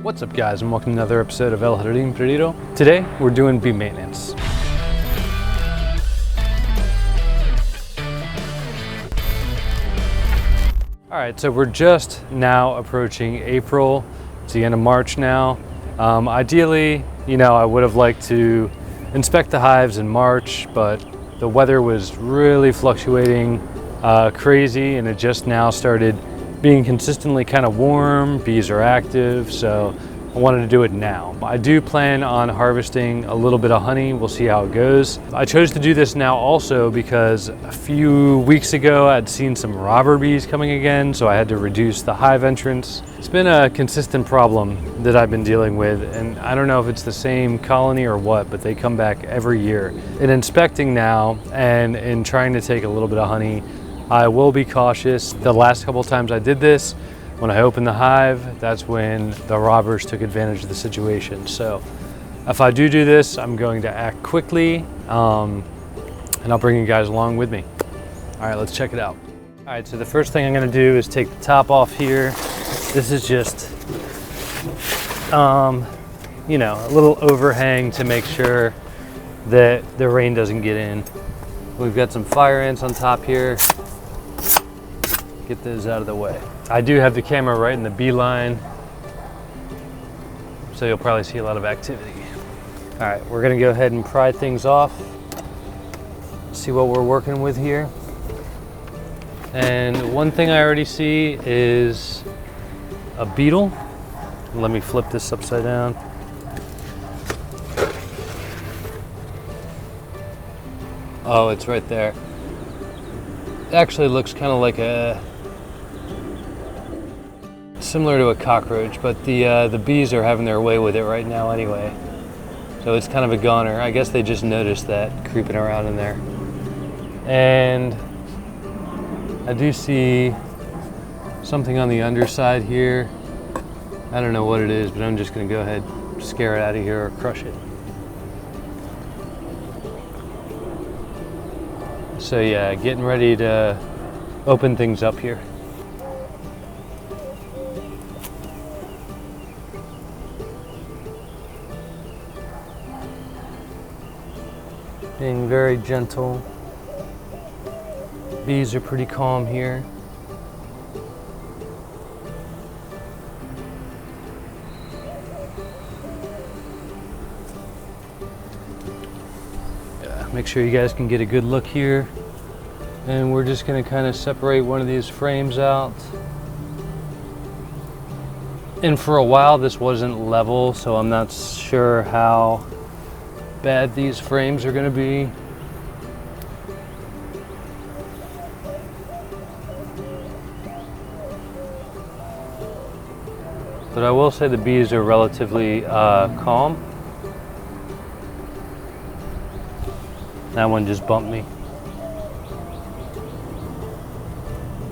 What's up guys, and welcome to another episode of El Jardín Perdido. Today we're doing bee maintenance. Alright, so we're just now approaching April. It's the end of March now. Ideally, I would have liked to inspect the hives in March, but the weather was really fluctuating crazy, and it just now started being consistently kind of warm. Bees are active, so I wanted to do it now. I do plan on harvesting a little bit of honey. We'll see how it goes. I chose to do this now also because a few weeks ago I'd seen some robber bees coming again, so I had to reduce the hive entrance. It's been a consistent problem that I've been dealing with, and I don't know if it's the same colony or what, but they come back every year. In inspecting now and in trying to take a little bit of honey, I will be cautious. The last couple times I did this, when I opened the hive, that's when the robbers took advantage of the situation. So if I do this, I'm going to act quickly, and I'll bring you guys along with me. All right, let's check it out. All right, so the first thing I'm gonna do is take the top off here. This is just, a little overhang to make sure that the rain doesn't get in. We've got some fire ants on top here. Get those out of the way. I do have the camera right in the bee line, so you'll probably see a lot of activity. All right, we're gonna go ahead and pry things off, see what we're working with here. And one thing I already see is a beetle. Let me flip this upside down. Oh, it's right there. It actually looks kind of like similar to a cockroach, but the bees are having their way with it right now anyway. So it's kind of a goner. I guess they just noticed that creeping around in there. And I do see something on the underside here. I don't know what it is, but I'm just gonna go ahead, scare it out of here or crush it. So yeah, getting ready to open things up here. Being very gentle. Bees are pretty calm here. Yeah, make sure you guys can get a good look here. And we're just gonna kind of separate one of these frames out. And for a while this wasn't level, so I'm not sure how bad these frames are gonna be. But I will say the bees are relatively calm. That one just bumped me.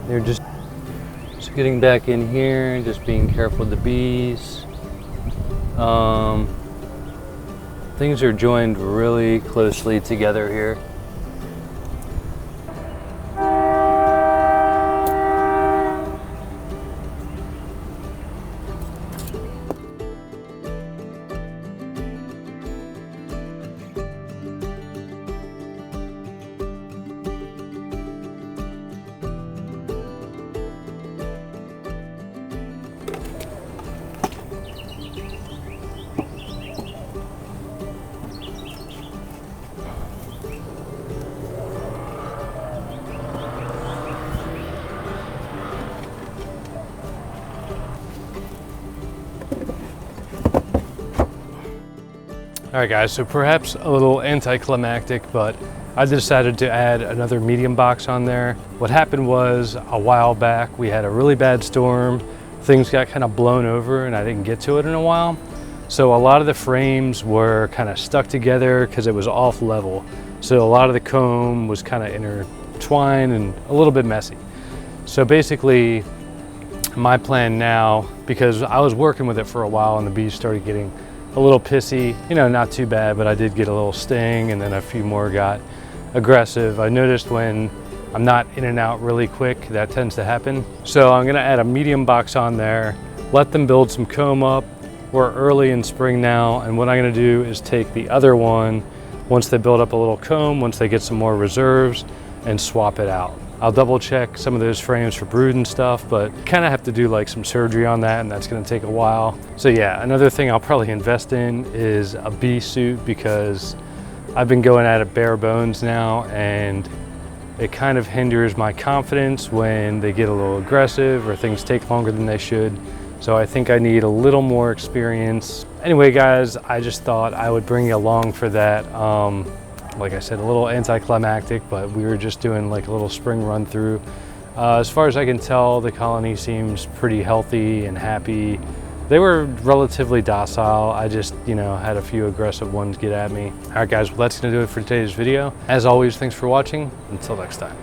They're just getting back in here, just being careful with the bees. Things are joined really closely together here. All right guys, so perhaps a little anticlimactic, but I decided to add another medium box on there. What happened was a while back, we had a really bad storm. Things got kind of blown over and I didn't get to it in a while. So a lot of the frames were kind of stuck together because it was off level. So a lot of the comb was kind of intertwined and a little bit messy. So basically my plan now, because I was working with it for a while and the bees started getting a little pissy, not too bad, but I did get a little sting and then a few more got aggressive. I noticed when I'm not in and out really quick, that tends to happen. So I'm gonna add a medium box on there, let them build some comb up, We're early in spring now, and what I'm gonna do is take the other one once they build up a little comb, once they get some more reserves, and swap it out. I'll double check some of those frames for brood and stuff, but kind of have to do like some surgery on that, and that's gonna take a while. So yeah, another thing I'll probably invest in is a bee suit, because I've been going at it bare bones now, and it kind of hinders my confidence when they get a little aggressive or things take longer than they should. So I think I need a little more experience. Anyway, guys, I just thought I would bring you along for that. Like I said, a little anticlimactic, but we were just doing like a little spring run through. As far as I can tell, the colony seems pretty healthy and happy. They were relatively docile. I just, had a few aggressive ones get at me. All right, guys, well, that's gonna do it for today's video. As always, thanks for watching. Until next time.